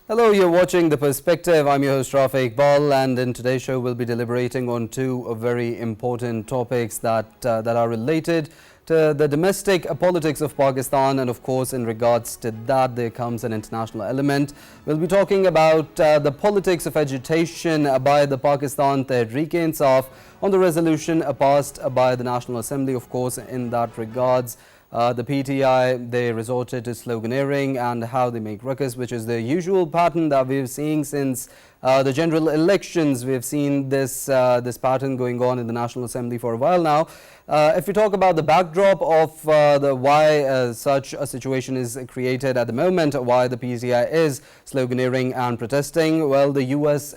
Hello, you're watching The Perspective. I'm your host Rafae Khawaja, and in today's show we'll be deliberating on two very important topics that are related to the domestic politics of Pakistan, and of course in regards to that there comes an international element. We'll be talking about the politics of agitation by the Pakistan Tehreek-e-Insaf on the resolution passed by the National Assembly. Of course, in that regards, the PTI, they resorted to sloganeering and how they make ruckus, which is the usual pattern that we've seen since the general elections. We've seen this pattern going on in the National Assembly for a while now. If we talk about the backdrop of why such a situation is created at the moment, why the PTI is sloganeering and protesting, well, the US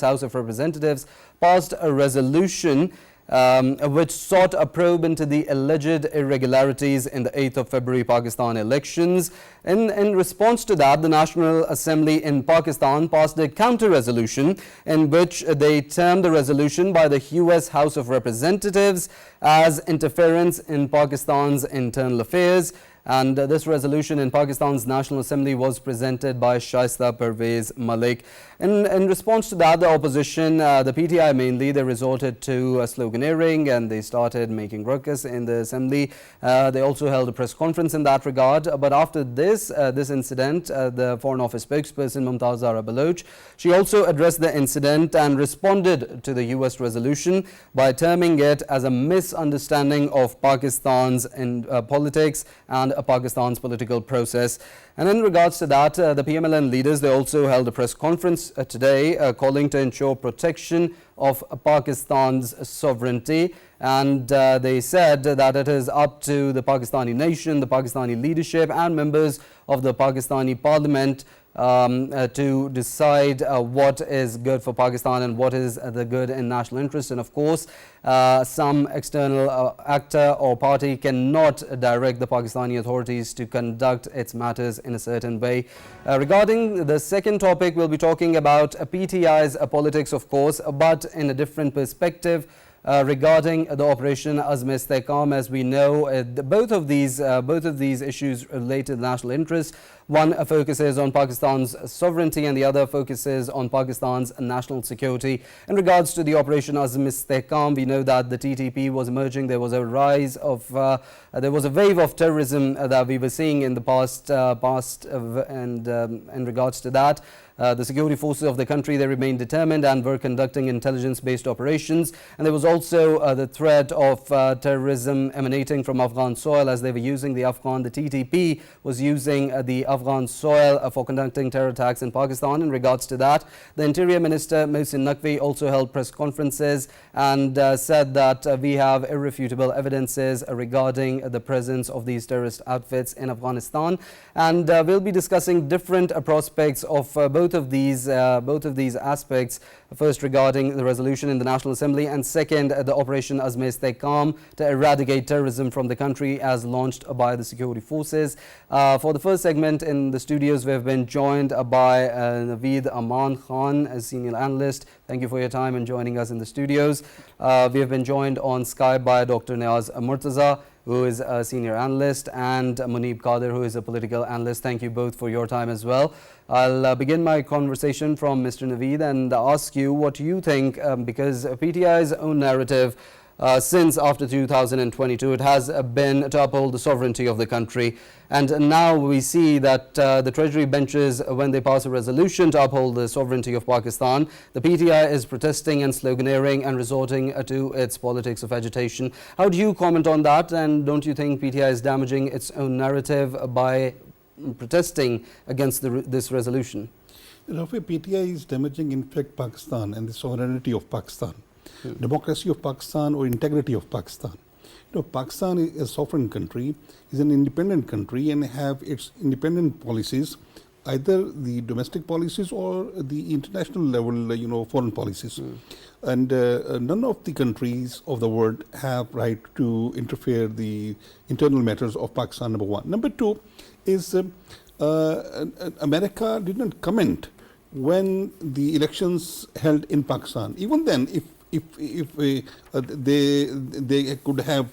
House of Representatives passed a resolution which sought a probe into the alleged irregularities in the 8th of February Pakistan elections. In response to that, the National Assembly in Pakistan passed a counter-resolution in which they termed the resolution by the US House of Representatives as interference in Pakistan's internal affairs. And this resolution in Pakistan's National Assembly was presented by Shaista Pervez Malik. In response to that, the opposition, the PTI mainly, they resorted to sloganeering and they started making ruckus in the Assembly. They also held a press conference in that regard. But after this incident, the Foreign Office spokesperson Mumtazah Baloch, she also addressed the incident and responded to the US resolution by terming it as a misunderstanding of Pakistan's politics and Pakistan's political process. And in regards to that, the PMLN leaders, they also held a press conference today calling to ensure protection of Pakistan's sovereignty. And they said that it is up to the Pakistani nation, the Pakistani leadership and members of the Pakistani parliament to decide what is good for Pakistan and what is the good in national interest. And of course, some external actor or party cannot direct the Pakistani authorities to conduct its matters in a certain way. Regarding the second topic, we'll be talking about PTI's politics, of course, but in a different perspective. Regarding the Operation Azm-e-Istihkam, as we know, both of these issues relate to national interest. One focuses on Pakistan's sovereignty and the other focuses on Pakistan's national security. In regards to the Operation Azm-e-Istihkam, we know that the TTP was emerging. There was a rise of, there was a wave of terrorism that we were seeing in the past, and in regards to that, the security forces of the country, they remained determined and were conducting intelligence-based operations. And there was also the threat of terrorism emanating from Afghan soil, as they were using the TTP was using the Afghan soil for conducting terror attacks in Pakistan. In regards to that, the Interior Minister Mohsin Naqvi also held press conferences and said that we have irrefutable evidences regarding the presence of these terrorist outfits in Afghanistan. And we'll be discussing different prospects of both of these aspects. First, regarding the resolution in the National Assembly, and second, the Operation Azm-e-Istihkam to eradicate terrorism from the country as launched by the security forces. For the first segment in the studios, we have been joined by NAVEED Aman Khan, a senior analyst. Thank you for your time and joining us in the studios. We have been joined on Skype by Dr. Niaz Murtaza, who is a senior analyst, and MUNIB QADIR, who is a political analyst. Thank you both for your time as well. I'll begin my conversation from Mr. Naveed and ask you what you think, because PTI's own narrative since after 2022, it has been to uphold the sovereignty of the country. And now we see that the Treasury benches, when they pass a resolution to uphold the sovereignty of Pakistan, the PTI is protesting and sloganeering and resorting to its politics of agitation. How do you comment on that? And don't you think PTI is damaging its own narrative by protesting against this resolution? Rafae, PTI is damaging, in fact, Pakistan and the sovereignty of Pakistan, democracy of Pakistan or integrity of Pakistan. You know, Pakistan is a sovereign country, is an independent country and have its independent policies, either the domestic policies or the international level, foreign policies. And none of the countries of the world have right to interfere the internal matters of Pakistan, number one. Number two is America did not comment when the elections held in Pakistan. Even then, if they could have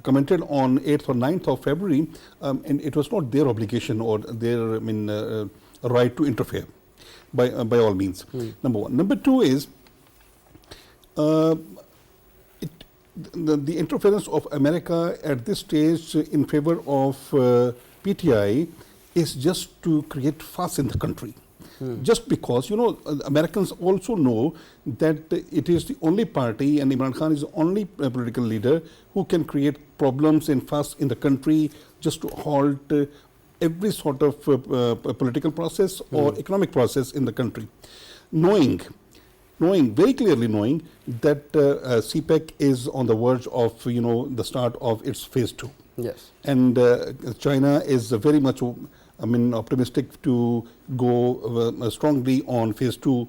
commented on 8th or 9th of February, and it was not their obligation or their a right to interfere by all means. Number one. Number two is the interference of America at this stage in favor of PTI is just to create fuss in the country. Just because, Americans also know that it is the only party, and Imran Khan is the only political leader who can create problems and fuss in the country just to halt every sort of political process or economic process in the country. Very clearly knowing that CPEC is on the verge of, the start of its phase 2. Yes. And China is very much, optimistic to go strongly on phase 2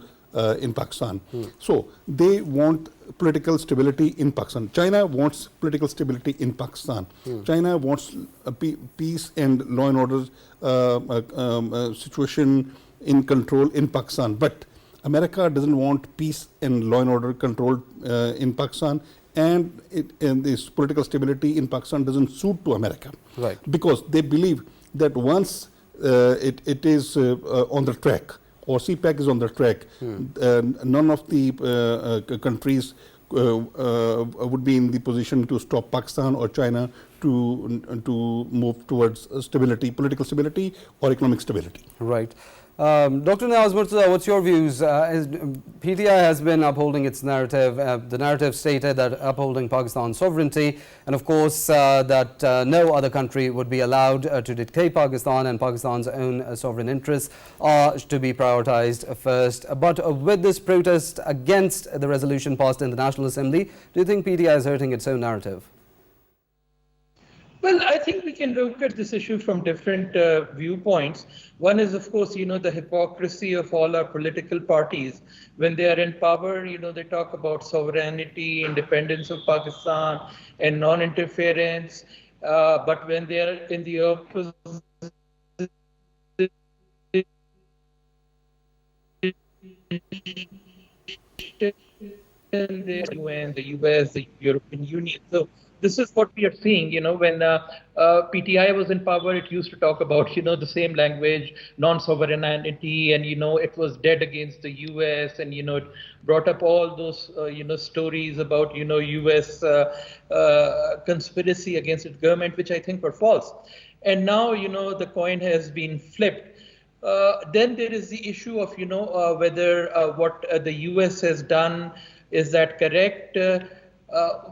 in Pakistan. So they want political stability in Pakistan. China wants political stability in Pakistan. China wants a peace and law and order situation in control in Pakistan. But America doesn't want peace and law and order control in Pakistan, and this political stability in Pakistan doesn't suit to America. Right. Because they believe that once it is on the track, or CPEC is on the track, none of the countries would be in the position to stop Pakistan or China to move towards stability, political stability or economic stability. Right. Dr. Niaz Murtaza, what's your views? PTI has been upholding its narrative. The narrative stated that upholding Pakistan's sovereignty, and of course that no other country would be allowed to dictate Pakistan, and Pakistan's own sovereign interests are to be prioritized first. But with this protest against the resolution passed in the National Assembly, do you think PTI is hurting its own narrative? Well, I think we can look at this issue from different viewpoints. One is, of course, the hypocrisy of all our political parties. When they are in power, they talk about sovereignty, independence of Pakistan, and non-interference. But when they are in the opposition, the US, the European Union. So this is what we are seeing, when PTI was in power, it used to talk about, the same language, non-sovereignty, and, it was dead against the US, and, it brought up all those, stories about, US conspiracy against its government, which I think were false. And now, the coin has been flipped. Then there is the issue of, whether what the US has done, is that correct?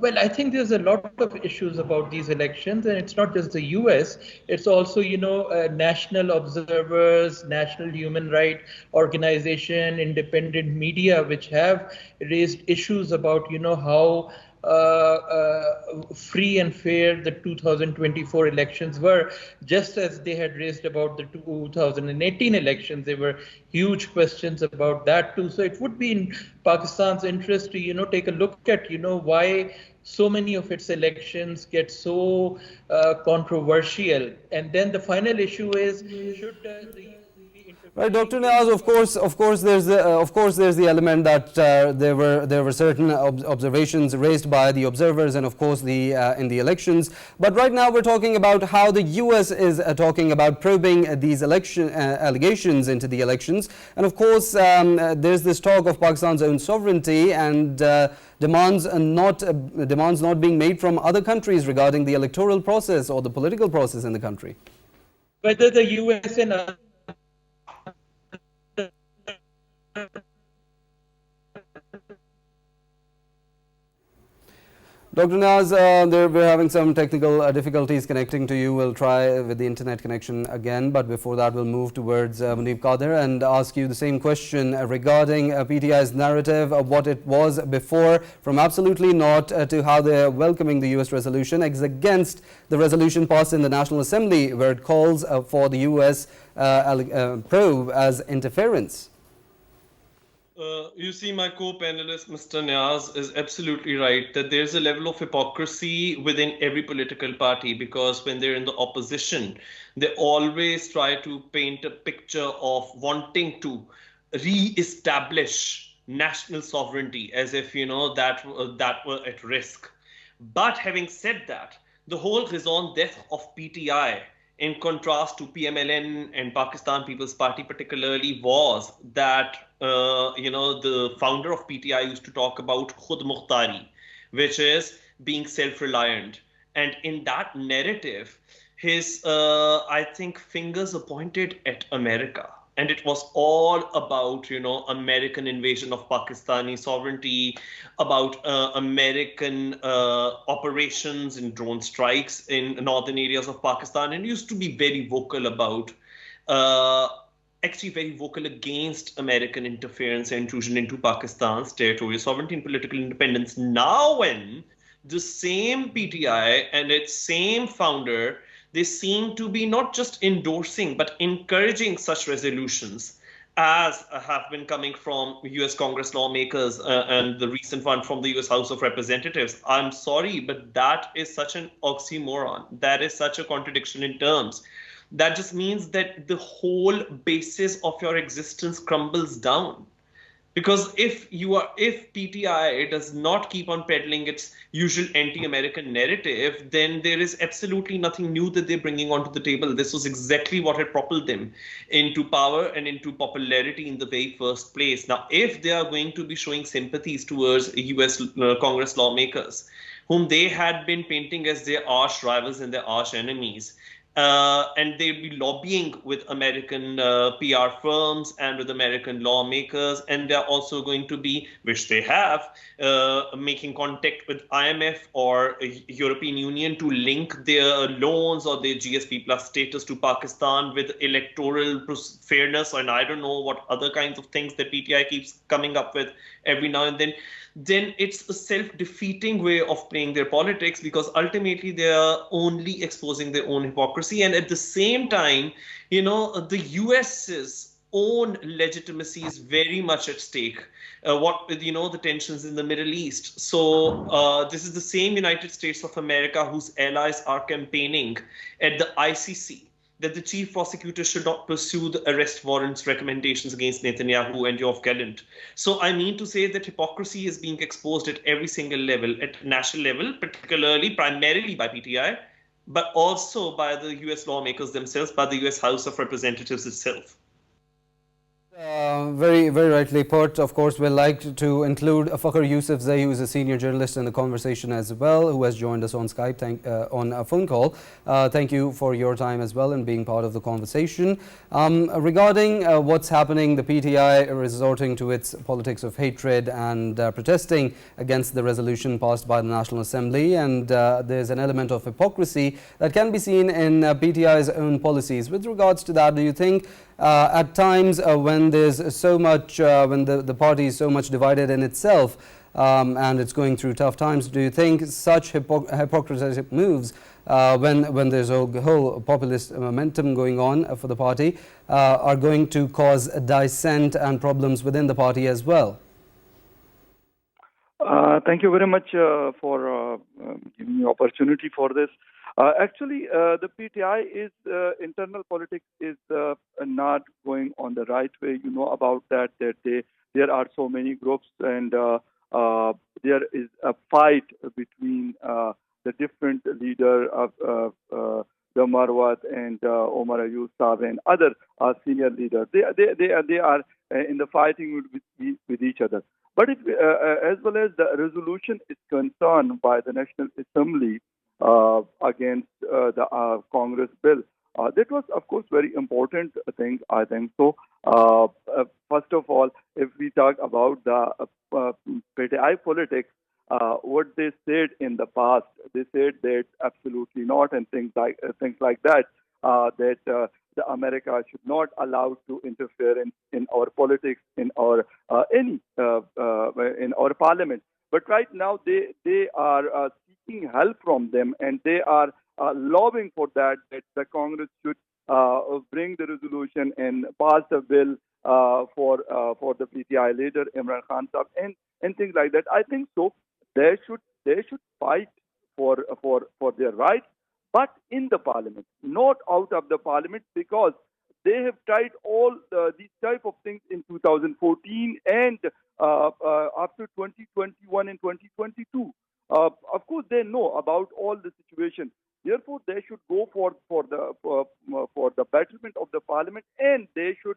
Well, I think there's a lot of issues about these elections, and it's not just the US, it's also, national observers, national human rights organization, independent media, which have raised issues about, how free and fair the 2024 elections were, just as they had raised about the 2018 elections. There were huge questions about that too. So it would be in Pakistan's interest to, take a look at, why so many of its elections get so controversial. And then the final issue is, should the Right, Dr. Niaz, of course, there's the element that there were certain observations raised by the observers, and of course in the elections. But right now we're talking about how the US is talking about probing these election allegations into the elections, and of course there's this talk of Pakistan's own sovereignty and demands not being made from other countries regarding the electoral process or the political process in the country. Whether the US and Dr. Niaz, we're having some technical difficulties connecting to you. We'll try with the internet connection again, but before that we'll move towards MUNIB QADIR and ask you the same question regarding PTI's narrative of what it was before, from absolutely not to how they're welcoming the US resolution against the resolution passed in the National Assembly, where it calls for the US probe as interference. You see, my co-panelist, Mr. Niaz, is absolutely right that there's a level of hypocrisy within every political party, because when they're in the opposition, they always try to paint a picture of wanting to re-establish national sovereignty as if, that were at risk. But having said that, the whole raison d'etre of PTI in contrast to PMLN and Pakistan People's Party particularly, was that the founder of PTI used to talk about khud mukhtari, which is being self-reliant. And in that narrative, his I think fingers are pointed at America, and it was all about American invasion of Pakistani sovereignty, about American operations and drone strikes in northern areas of Pakistan, and used to be very vocal about uh, actually very vocal against American interference and intrusion into Pakistan's territorial sovereignty and political independence. Now, when the same PTI and its same founder, they seem to be not just endorsing but encouraging such resolutions as have been coming from US Congress lawmakers and the recent one from the US House of Representatives. I'm sorry, but that is such an oxymoron. That is such a contradiction in terms. That just means that the whole basis of your existence crumbles down. Because if PTI does not keep on peddling its usual anti-American narrative, then there is absolutely nothing new that they're bringing onto the table. This was exactly what had propelled them into power and into popularity in the very first place. Now, if they are going to be showing sympathies towards US Congress lawmakers, whom they had been painting as their arch rivals and their arch enemies, and they'd be lobbying with American PR firms and with American lawmakers, and they're also going to be, which they have, making contact with IMF or European Union to link their loans or their GSP plus status to Pakistan with electoral fairness, and I don't know what other kinds of things that PTI keeps coming up with every now and then it's a self-defeating way of playing their politics, because ultimately they are only exposing their own hypocrisy. And at the same time, the US's own legitimacy is very much at stake. What with the tensions in the Middle East. So this is the same United States of America whose allies are campaigning at the ICC that the chief prosecutor should not pursue the arrest warrants recommendations against Netanyahu and Yoav Gallant. So I mean to say that hypocrisy is being exposed at every single level, at national level, primarily by PTI, but also by the US lawmakers themselves, by the US House of Representatives itself. Very, very rightly put. Of course, we'd like to include FAKHAR YOUSAFZAI, who is a senior journalist in the conversation as well, who has joined us on Skype, on a phone call. Thank you for your time as well and being part of the conversation. Regarding what's happening, the PTI resorting to its politics of hatred and protesting against the resolution passed by the National Assembly, and there's an element of hypocrisy that can be seen in PTI's own policies. With regards to that, do you think at times when there's so much, when the party is so much divided in itself and it's going through tough times, do you think such hypocritical moves, when there's a whole populist momentum going on for the party, are going to cause dissent and problems within the party as well? Thank you very much for giving me opportunity for this. Actually, the PTI is internal politics is not going on the right way. You know about that there are so many groups, and there is a fight between the different leader of the Marwat and Omar Ayub and other senior leaders. They are in the fighting with each other. But as well as the resolution is concerned by the National Assembly against the Congress bill, that was, of course, very important thing, I think. So, first of all, if we talk about the PTI politics, what they said in the past, they said that absolutely not, and things like that, that the America should not allow to interfere in our politics, in our in our parliament. But right now they are seeking help from them, and they are lobbying for that the Congress should bring the resolution and pass the bill for the PTI leader Imran Khan Sahab and things like that. I think so. They should fight for their rights, but in the parliament, not out of the parliament, because they have tried all these type of things in 2014 and after 2021 and 2022. Of course, they know about all the situation. Therefore, they should go for the betterment of the parliament, and they should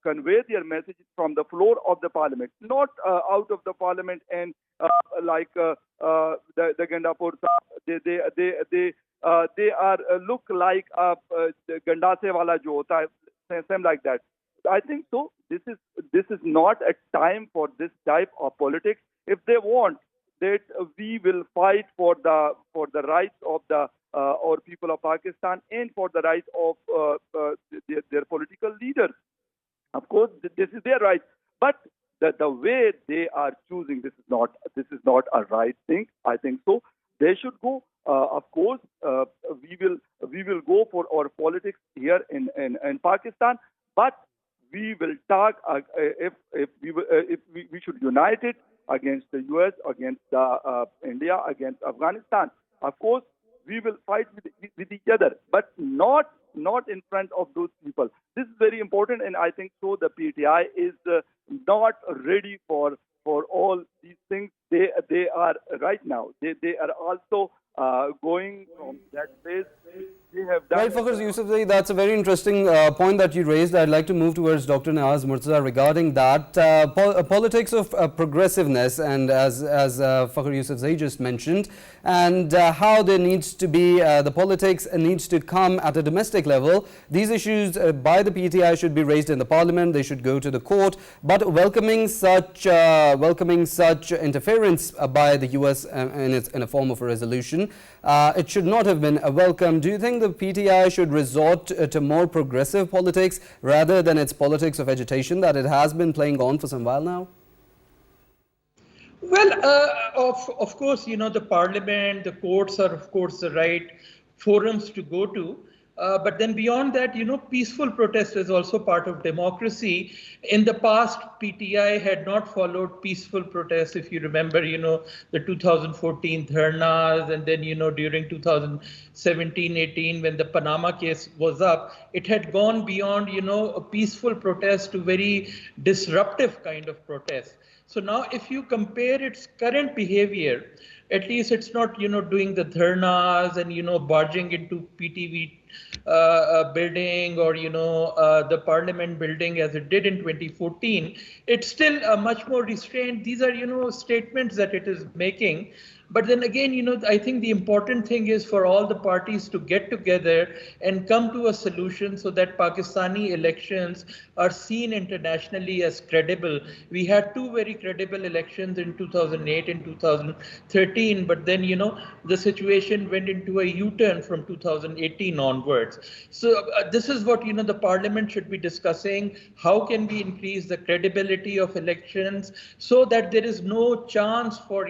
convey their message from the floor of the parliament, not out of the parliament and like the Gandapur. They are look like Gandase wala jo hota hai, same like that. I think so. This is not a time for this type of politics. If they want that, we will fight for the rights of the our people of Pakistan and for the rights of their political leaders. Of course, this is their right, but the way they are choosing, this is not a right thing. I think so. They should go. Of course, we will go for our politics here in Pakistan, but we will talk if we should unite it against the US, against India, against Afghanistan. Of course, we will fight with each other, but not in front of those people. This is very important, and I think so. The PTI is not ready for all these things. They are right now. They are also going from that phase. They have done. Right, FAKHAR YOUSAFZAI, that's a very interesting point that you raised. I'd like to move towards Dr. Niaz Murtaza regarding that. Politics of progressiveness, and as FAKHAR YOUSAFZAI just mentioned, and how there needs to be, the politics needs to come at a domestic level. These issues by the PTI should be raised in the parliament, they should go to the court, but welcoming such interference by the US in a form of a resolution, it should not have been a welcome. Do you think the PTI should resort to more progressive politics rather than its politics of agitation that it has been playing on for some while now? Well, of course, the parliament, the courts are, of course, the right forums to go to. But then beyond that, peaceful protest is also part of democracy. In the past, PTI had not followed peaceful protests. If you remember, the 2014 dharnas, and then, during 2017-18, when the Panama case was up, it had gone beyond, a peaceful protest to very disruptive kind of protest. So now if you compare its current behavior, at least it's not, doing the dharnas and, barging into PTV building or, the parliament building as it did in 2014. It's still much more restrained. These are, statements that it is making. But then again, I think the important thing is for all the parties to get together and come to a solution so that Pakistani elections are seen internationally as credible. We had two very credible elections in 2008 and 2013, but then, the situation went into a U-turn from 2018 onwards. So this is what, the parliament should be discussing. How can we increase the credibility of elections so that there is no chance for,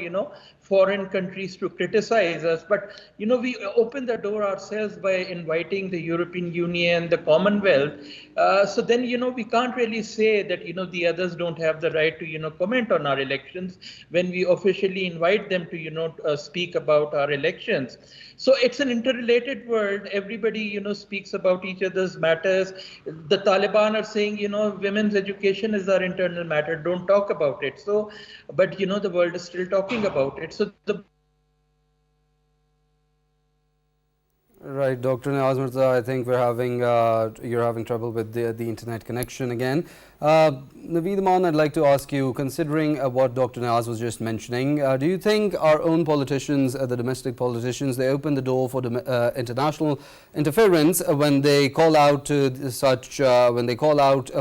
foreign countries to criticize us. But, we open the door ourselves by inviting the European Union, the Commonwealth. So then, we can't really say that, the others don't have the right to, comment on our elections when we officially invite them to, speak about our elections. So it's an interrelated world. Everybody, speaks about each other's matters. The Taliban are saying, women's education is our internal matter. Don't talk about it. So, but, the world is still talking about it. So Right, Dr. Niaz Murtaza, I think you're having trouble with the internet connection again. NAVEED, AMAN, I'd like to ask you, considering what Dr. Niaz was just mentioning, do you think our own politicians, the domestic politicians, they open the door for international interference when they call out to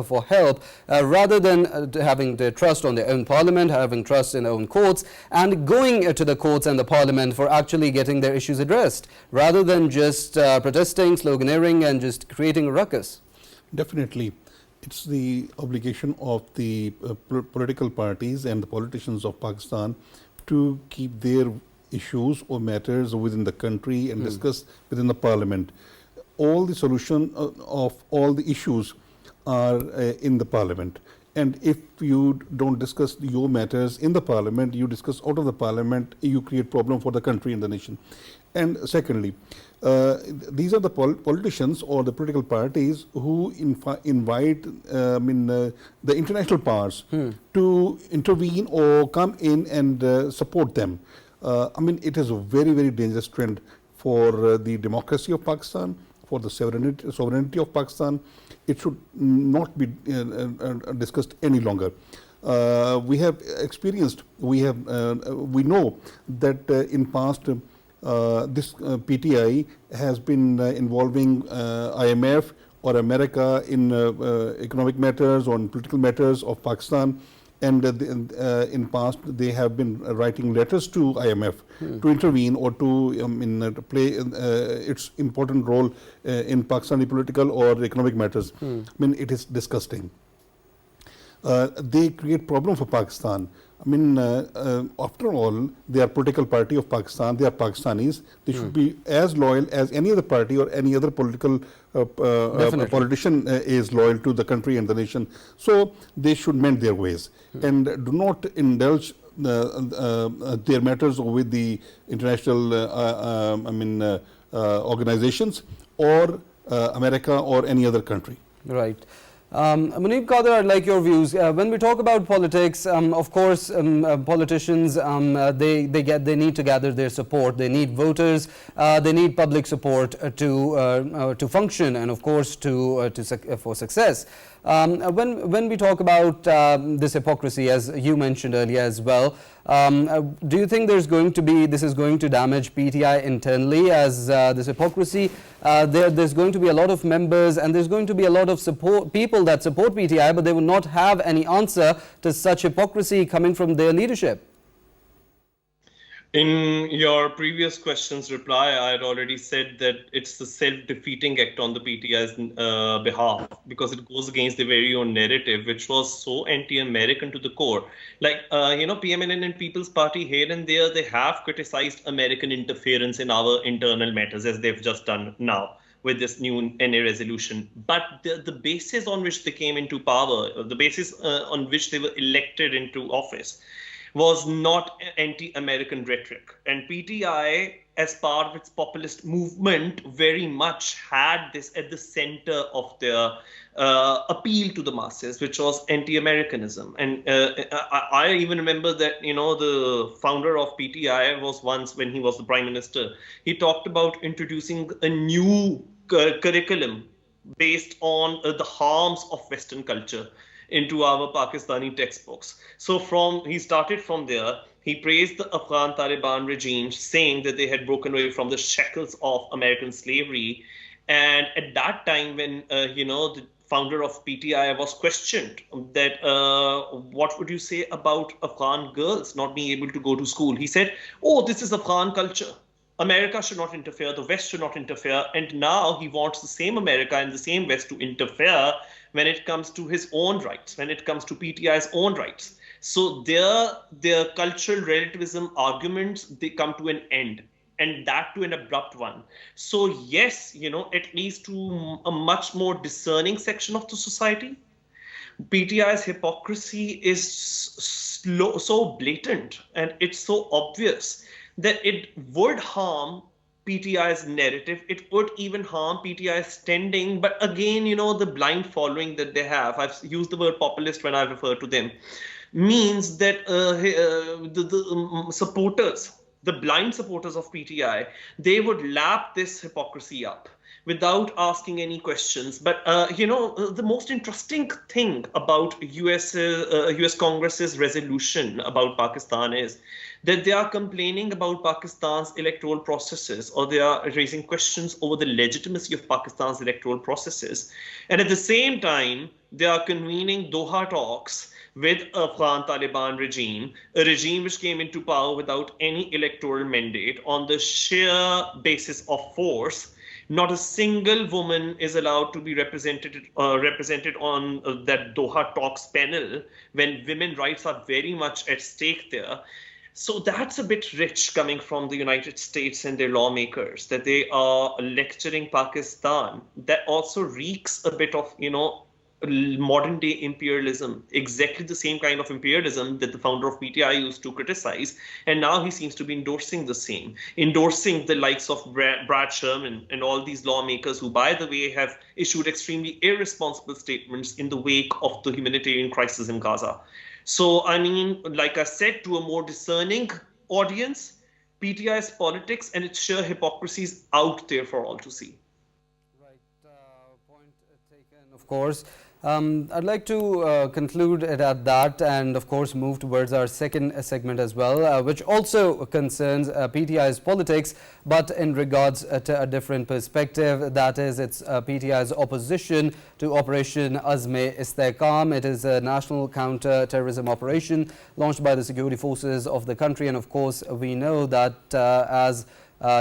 for help, rather than having their trust on their own parliament, having trust in their own courts, and going to the courts and the parliament for actually getting their issues addressed, rather than just protesting, sloganeering, and just creating a ruckus? Definitely. It's the obligation of the political parties and the politicians of Pakistan to keep their issues or matters within the country and discuss within the parliament. All the solution of all the issues are in the parliament. And if you don't discuss your matters in the parliament, you discuss out of the parliament, you create problem for the country and the nation. And secondly, these are the politicians or the political parties who invite the international powers to intervene or come in and support them. It is a very, very dangerous trend for the democracy of Pakistan, for the sovereignty of Pakistan. It should not be discussed any longer. We have experienced, we know that in past this PTI has been involving IMF or America in economic matters or in political matters of Pakistan, and in past they have been writing letters to IMF to intervene or to play its important role in Pakistani political or economic matters. I mean, it is disgusting. They create problem for Pakistan. I mean, after all, they are political party of Pakistan. They are Pakistanis. They should be as loyal as any other party or any other political politician is loyal to the country and the nation. So they should mend their ways and do not indulge their matters with the international, organizations or America or any other country. Right. MUNIB, QADIR, I'd like your views. When we talk about politics, of course, politicians, they need to gather their support. They need voters. They need public support to function and, of course, for success. When we talk about this hypocrisy, as you mentioned earlier as well, do you think this is going to damage PTI internally as this hypocrisy? There's going to be a lot of members and there's going to be a lot of people that support PTI, but they will not have any answer to such hypocrisy coming from their leadership. In your previous question's reply, I had already said that it's the self-defeating act on the PTI's behalf, because it goes against their very own narrative, which was so anti-American to the core. Like, PMNN and People's Party here and there, they have criticized American interference in our internal matters, as they've just done now with this new NA resolution. But the basis on which they came into power, the basis on which they were elected into office, was not anti-American rhetoric. And PTI, as part of its populist movement, very much had this at the center of their appeal to the masses, which was anti-Americanism. And I even remember that, the founder of PTI was once, when he was the prime minister, he talked about introducing a new curriculum based on the harms of Western culture into our Pakistani textbooks. So he started from there. He praised the Afghan Taliban regime, saying that they had broken away from the shackles of American slavery. And at that time, when the founder of PTI was questioned that what would you say about Afghan girls not being able to go to school, he said, "Oh, this is Afghan culture. America should not interfere. The West should not interfere." And now he wants the same America and the same West to interfere when it comes to his own rights, when it comes to PTI's own rights. So their cultural relativism arguments, they come to an end, and that to an abrupt one. So yes, at least to a much more discerning section of the society, PTI's hypocrisy is so blatant and it's so obvious that it would harm PTI's narrative. It would even harm PTI's standing. But again, the blind following that they have, I've used the word populist when I refer to them, means that the supporters, the blind supporters of PTI, they would lap this hypocrisy up without asking any questions. But, the most interesting thing about US Congress's resolution about Pakistan is that they are complaining about Pakistan's electoral processes, or they are raising questions over the legitimacy of Pakistan's electoral processes. And at the same time, they are convening Doha talks with Afghan Taliban regime, a regime which came into power without any electoral mandate on the sheer basis of force. Not a single woman is allowed to be represented on that Doha talks panel, when women's rights are very much at stake there. So that's a bit rich coming from the United States and their lawmakers, that they are lecturing Pakistan. That also reeks a bit of, modern day imperialism, exactly the same kind of imperialism that the founder of PTI used to criticize. And now he seems to be endorsing the same, endorsing the likes of Brad Sherman and all these lawmakers who, by the way, have issued extremely irresponsible statements in the wake of the humanitarian crisis in Gaza. So, I mean, like I said, to a more discerning audience, PTI's politics and its sheer hypocrisy is out there for all to see. Right, point taken, of course. I'd like to conclude it at that and, of course, move towards our second segment as well, which also concerns PTI's politics, but in regards to a different perspective. That is, it's PTI's opposition to Operation Azm-e-Istihkam. It is a national counter-terrorism operation launched by the security forces of the country. And, of course, we know that as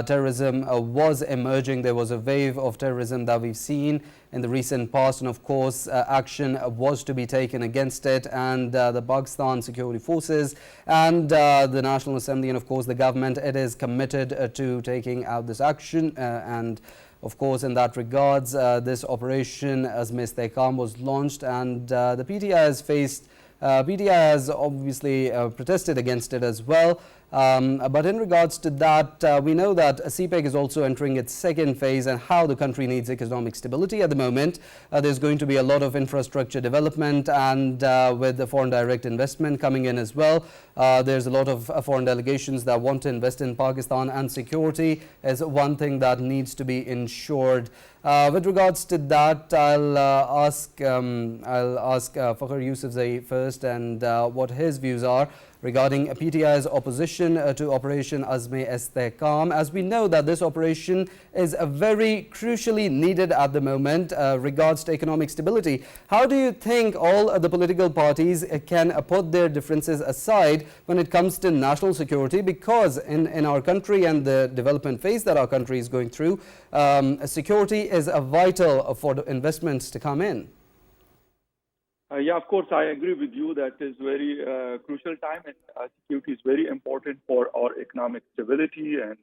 terrorism was emerging, there was a wave of terrorism that we've seen in the recent past, and of course action was to be taken against it, and the Pakistan security forces and the National Assembly and of course the government, it is committed to taking out this action, and of course in that regards this operation Azm-e-Istihkam was launched, and the PTI has obviously protested against it as well. But in regards to that, we know that CPEC is also entering its second phase, and how the country needs economic stability at the moment. There's going to be a lot of infrastructure development, and with the foreign direct investment coming in as well, there's a lot of foreign delegations that want to invest in Pakistan, and security is one thing that needs to be ensured. With regards to that, I'll ask FAKHAR YOUSAFZAI first, and what his views are regarding PTI's opposition to Operation Azm-e-Istihkam, as we know that this operation is very crucially needed at the moment regards to economic stability. How do you think all the political parties can put their differences aside when it comes to national security? Because in our country and the development phase that our country is going through, security is vital for the investments to come in. Yeah, of course, I agree with you that is very crucial time, and security is very important for our economic stability and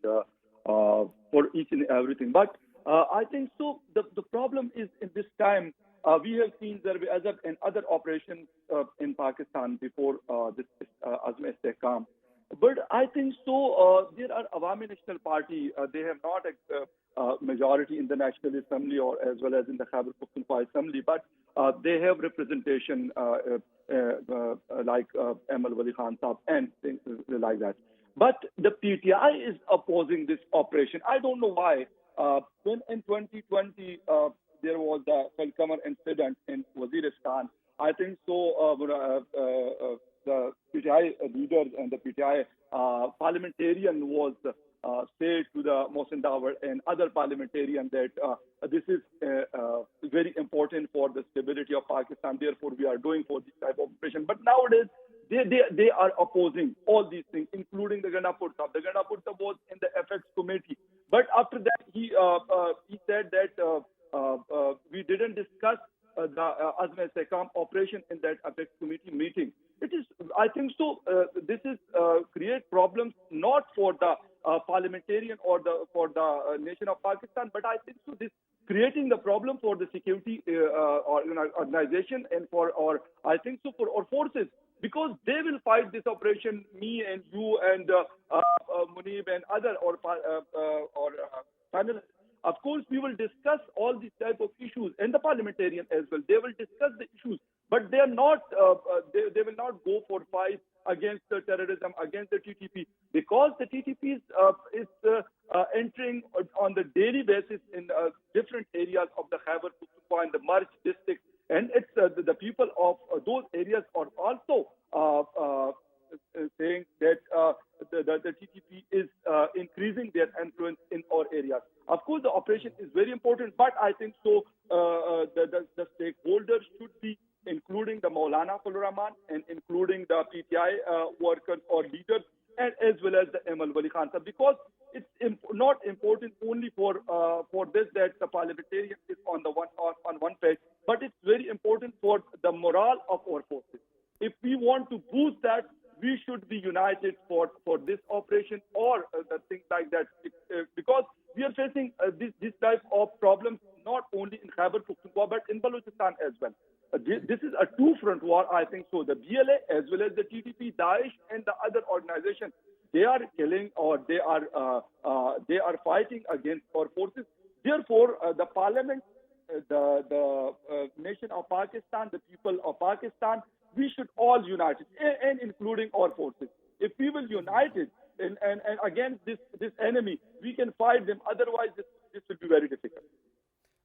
for each and everything. But I think so. The problem is in this time we have seen there as in other operations in Pakistan before this Azm-e-Istihkam. But I think so. There are Awami National Party. They have not a majority in the National Assembly or as well as in the Khyber Pakhtunkhwa Assembly, but they have representation like Amal Wali Khan Saab and things like that. But the PTI is opposing this operation. I don't know why. When in 2020 there was the Falkamar incident in Waziristan, I think so. The PTI leaders and the PTI parliamentarian was say to the Mohsin Dawar and other parliamentarians that this is very important for the stability of Pakistan. Therefore, we are doing for this type of operation. But nowadays, they are opposing all these things, including the Ganapur Sahib. The Ganapur Sahib was in the FX committee, but after that he said that we didn't discuss the Azm-e-Istihkam operation in that apex committee meeting. It is, I think so. This is create problems not for the parliamentarian or for the nation of Pakistan, but I think so. This creating the problem for the security organization and for our, I think so, for our forces, because they will fight this operation. Me and you and MUNIB and other or panelists. Of course, we will discuss all these type of issues, and the parliamentarian as well. They will discuss the issues, but they are not. They will not go for fight against the terrorism, against the TTP, because the TTP is entering on the daily basis in different areas of the Khyber Pakhtunkhwa and the March district, and it's the people of those areas are also saying that the TTP is increasing their influence in our areas. Of course, the operation is very important, but I think so. The stakeholders should be including the Maulana Fazlur Rahman and including the PTI workers or leaders, and as well as the Amal Wali Khan Sahib, because it's not important only for this that the parliamentarian is on one page, but it's very important for the morale of our forces. If we want to boost that, we should be united for this operation or the things like that, because we are facing this type of problems not only in Khyber Pakhtunkhwa but in Balochistan as well. This is a two-front war, I think so. The BLA as well as the TTP, Daesh, and the other organizations, they are killing or they are fighting against our forces. Therefore, the parliament, the nation of Pakistan, the people of Pakistan, we should all unite it, and including our forces. If we will unite it, and against this enemy, we can fight them. Otherwise, this will be very difficult.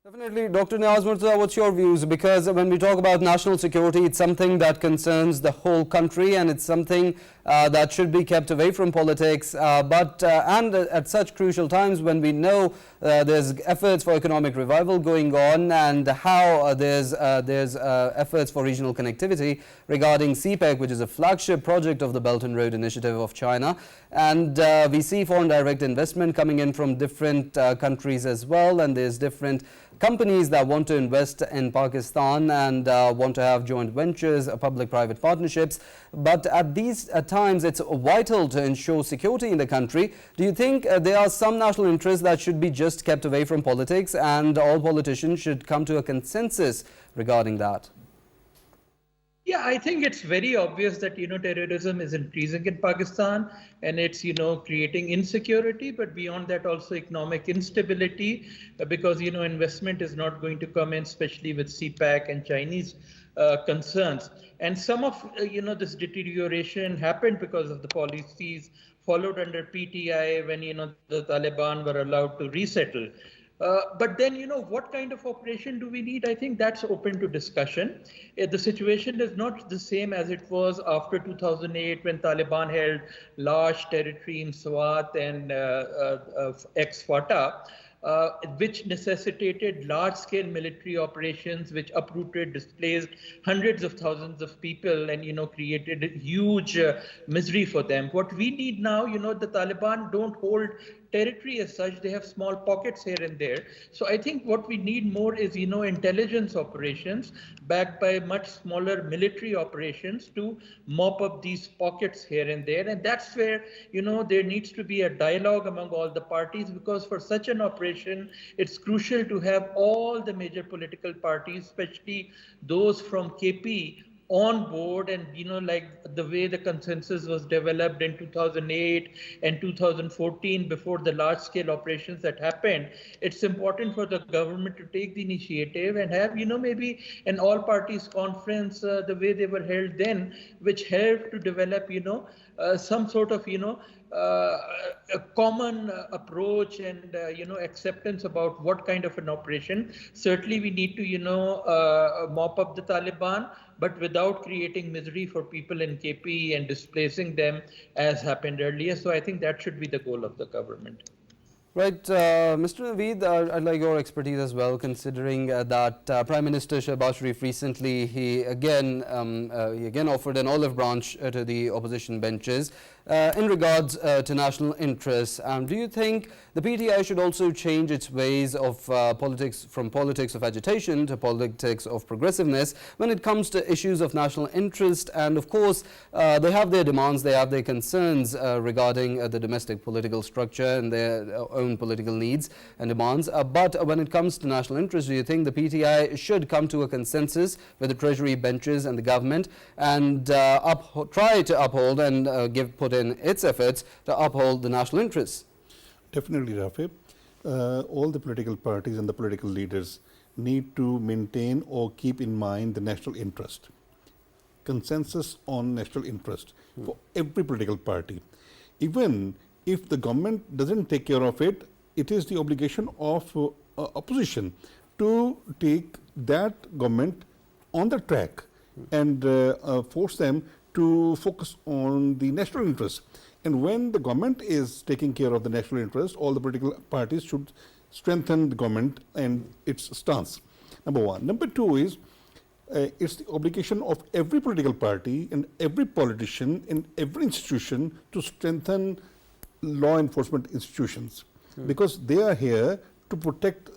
Definitely. Dr. Niaz Murtaza, what's your views? Because when we talk about national security, it's something that concerns the whole country, and it's something that should be kept away from politics. And at such crucial times when we know there's efforts for economic revival going on, and how there's efforts for regional connectivity regarding CPEC, which is a flagship project of the Belt and Road Initiative of China. And we see foreign direct investment coming in from different countries as well, and there's different companies that want to invest in Pakistan and want to have joint ventures, public-private partnerships. But at these times, it's vital to ensure security in the country. Do you think there are some national interests that should be just kept away from politics, and all politicians should come to a consensus regarding that? Yeah, I think it's very obvious that, terrorism is increasing in Pakistan, and it's, creating insecurity, but beyond that also economic instability, because, investment is not going to come in, especially with CPEC and Chinese concerns. And some of, this deterioration happened because of the policies followed under PTI when, the Taliban were allowed to resettle. But then, what kind of operation do we need? I think that's open to discussion. The situation is not the same as it was after 2008 when Taliban held large territory in Swat and ex-FATA. Which necessitated large-scale military operations, which uprooted, displaced hundreds of thousands of people, and created huge misery for them. What we need now, the Taliban don't hold territory as such; they have small pockets here and there. So I think what we need more is intelligence operations backed by much smaller military operations to mop up these pockets here and there, and that's where there needs to be a dialogue among all the parties, because for such an operation, it's crucial to have all the major political parties, especially those from KP, on board. And like the way the consensus was developed in 2008 and 2014 before the large scale operations that happened, it's important for the government to take the initiative and have maybe an all parties conference the way they were held then, which helped to develop some sort of a common approach and acceptance about what kind of an operation. Certainly we need to mop up the Taliban, but without creating misery for people in KP and displacing them as happened earlier. So I think that should be the goal of the government. Right, Mr. Naveed, I'd like your expertise as well, considering that Prime Minister Shehbaz Sharif recently, he again offered an olive branch to the opposition benches in regards to national interests. Do you think the PTI should also change its ways of politics, from politics of agitation to politics of progressiveness when it comes to issues of national interest? And of course, they have their demands, they have their concerns regarding the domestic political structure and their own political needs and demands. But when it comes to national interest, do you think the PTI should come to a consensus with the Treasury benches and the government and try to uphold and put in its efforts to uphold the national interests? Definitely, Rafae. All the political parties and the political leaders need to maintain or keep in mind the national interest. Consensus on national interest for every political party. Even if the government doesn't take care of it, it is the obligation of opposition to take that government on the track and force them to focus on the national interest. And when the government is taking care of the national interest, all the political parties should strengthen the government and its stance. Number one. Number two is, it's the obligation of every political party and every politician in every institution to strengthen law enforcement institutions, because they are here to protect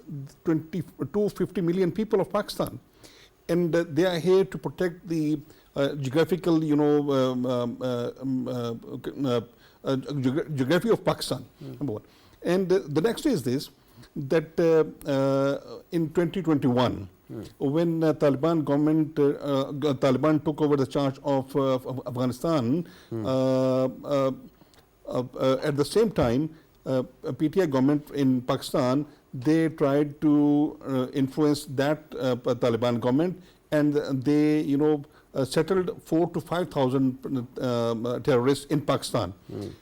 250 million people of Pakistan, and they are here to protect the geographical, geography of Pakistan. Number one. And the next is this, that in 2021, when Taliban government, Taliban took over the charge of Afghanistan, at the same time, PTI government in Pakistan, they tried to influence that Taliban government, and they, settled 4 to 5,000 terrorists in Pakistan.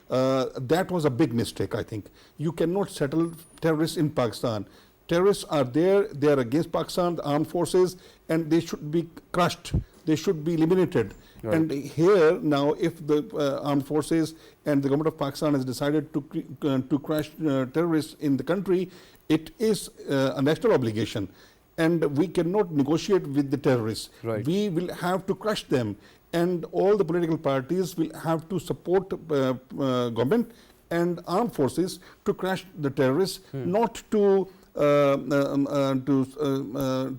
That was a big mistake, I think. You cannot settle terrorists in Pakistan. Terrorists are there, they are against Pakistan, the armed forces, and they should be crushed. They should be eliminated. Right. And here now, if the armed forces and the government of Pakistan has decided to crush terrorists in the country, it is a national obligation. And we cannot negotiate with the terrorists. Right. We will have to crush them. And all the political parties will have to support government and armed forces to crush the terrorists, not to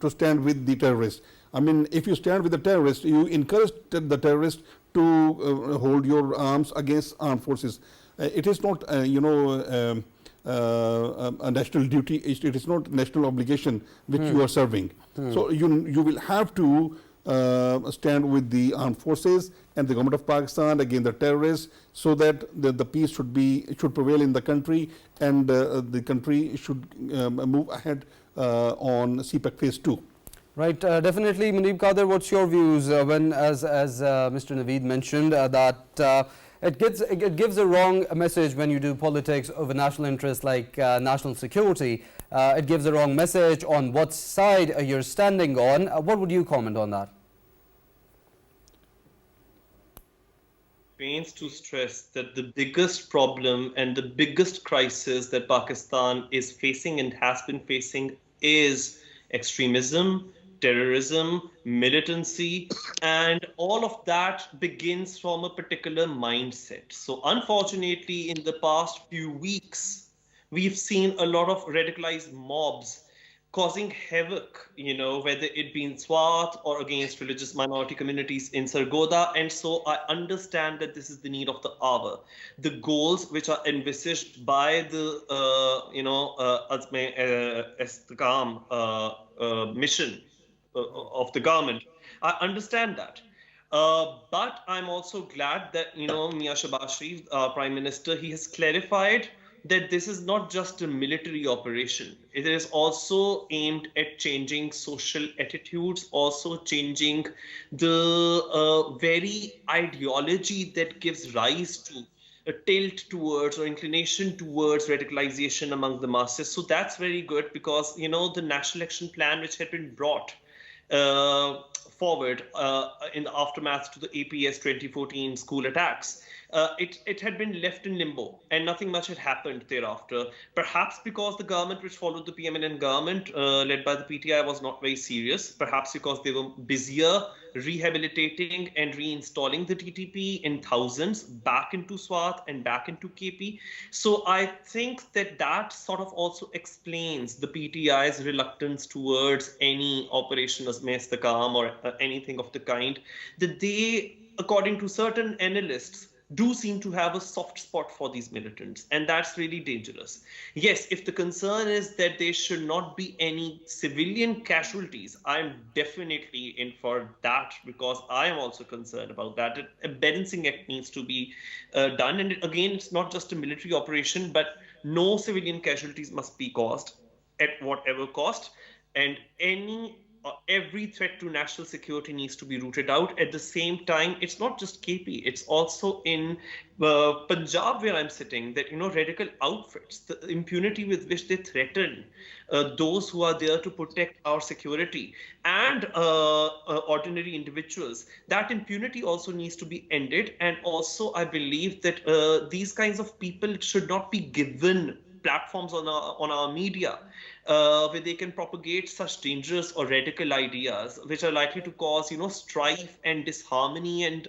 stand with the terrorists. I mean, if you stand with the terrorists, you encourage the terrorists to hold your arms against armed forces. It is not, a national duty. It is not national obligation which you are serving. So you will have to stand with the armed forces and the government of Pakistan against the terrorists, so that the peace should prevail in the country, and the country should move ahead on CPEC phase 2. Right, definitely. MUNIB Qadir, what's your views when, as Mr. Naveed mentioned, that it gives a wrong message when you do politics of a national interest like national security. It gives a wrong message on what side you're standing on. What would you comment on that? Pains to stress that the biggest problem and the biggest crisis that Pakistan is facing and has been facing is extremism, terrorism, militancy, and all of that begins from a particular mindset. So unfortunately, in the past few weeks, we've seen a lot of radicalized mobs causing havoc, whether it be in Swat or against religious minority communities in Sargodha. And so I understand that this is the need of the hour. The goals which are envisaged by the, istihkam mission of the government, I understand that. But I'm also glad that, Mia Shahbaz Sharif, Prime Minister, he has clarified that this is not just a military operation. It is also aimed at changing social attitudes, also changing the very ideology that gives rise to a tilt towards or inclination towards radicalization among the masses. So that's very good, because, the National Action Plan which had been brought forward in the aftermath to the APS 2014 school attacks, it had been left in limbo and nothing much had happened thereafter. Perhaps because the government which followed the PMNN government, led by the PTI, was not very serious. Perhaps because they were busier rehabilitating and reinstalling the TTP in thousands back into Swat and back into KP. So I think that sort of also explains the PTI's reluctance towards any operation as istihkam or anything of the kind, that they, according to certain analysts, do seem to have a soft spot for these militants, and that's really dangerous. Yes, if the concern is that there should not be any civilian casualties, I'm definitely in for that, because I am also concerned about that. A balancing act needs to be done, and again, it's not just a military operation, but no civilian casualties must be caused at whatever cost, and every threat to national security needs to be rooted out. At the same time, it's not just KP, it's also in Punjab, where I'm sitting, that, radical outfits, the impunity with which they threaten those who are there to protect our security and ordinary individuals, that impunity also needs to be ended. And also, I believe that these kinds of people should not be given platforms on our media where they can propagate such dangerous or radical ideas which are likely to cause, strife and disharmony and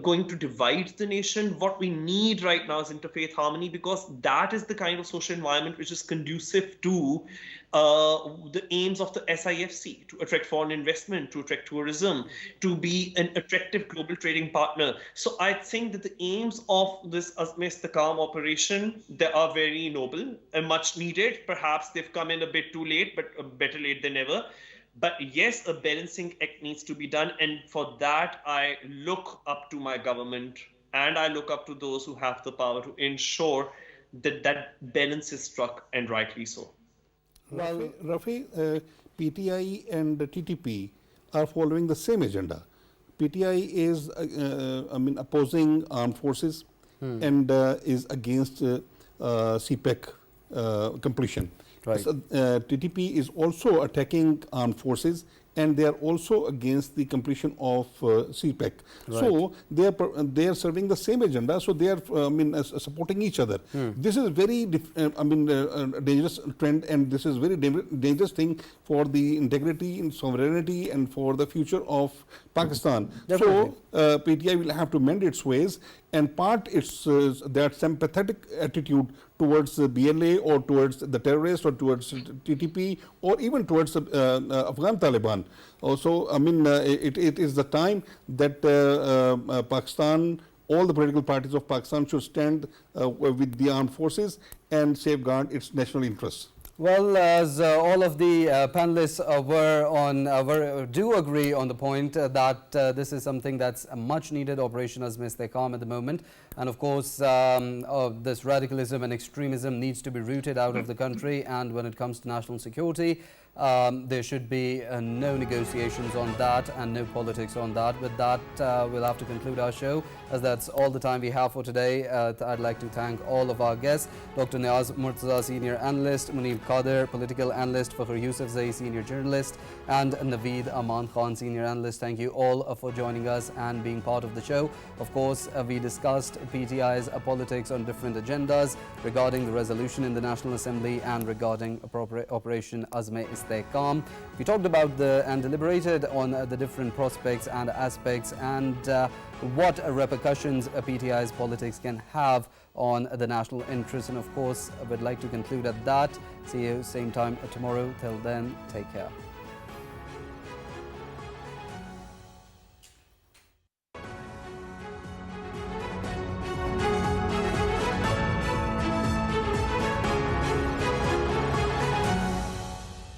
going to divide the nation. What we need right now is interfaith harmony, because that is the kind of social environment which is conducive to the aims of the SIFC, to attract foreign investment, to attract tourism, to be an attractive global trading partner. So I think that the aims of this istihkam operation, they are very noble and much needed. Perhaps they've come in a bit too late, but better late than never. But yes, a balancing act needs to be done. And for that, I look up to my government and I look up to those who have the power to ensure that that balance is struck, and rightly so. Rafae, PTI and the TTP are following the same agenda. PTI is, opposing armed forces and is against CPEC completion. Right. So, TTP is also attacking armed forces, and they are also against the completion of CPEC. Right. So they are serving the same agenda. So they are supporting each other. This is very dangerous trend, and this is very dangerous thing for the integrity and sovereignty and for the future of Pakistan. Definitely. So PTI will have to mend its ways and part its that sympathetic attitude towards the BLA or towards the terrorists or towards TTP or even towards Afghan Taliban. Also, it is the time that Pakistan, all the political parties of Pakistan should stand with the armed forces and safeguard its national interests. Well, as all of the panelists do agree on the point that this is something that's a much needed operation as istihkam at the moment, and of course this radicalism and extremism needs to be rooted out of the country, and when it comes to national security there should be no negotiations on that and no politics on that. With that, we'll have to conclude our show, as that's all the time we have for today. I'd like to thank all of our guests: Dr. Niaz Murtaza, Senior Analyst; MUNIB QADIR, Political Analyst; FAKHAR YOUSAFZAI, Senior Journalist; and NAVEED Aman Khan, Senior Analyst. Thank you all for joining us and being part of the show. Of course, we discussed PTI's politics on different agendas regarding the resolution in the National Assembly and regarding Operation Azm-e-Istihkam. We talked about and deliberated on the different prospects and aspects and what repercussions PTI's politics can have on the national interest. And of course, I would like to conclude at that. See you same time tomorrow. Till then, take care.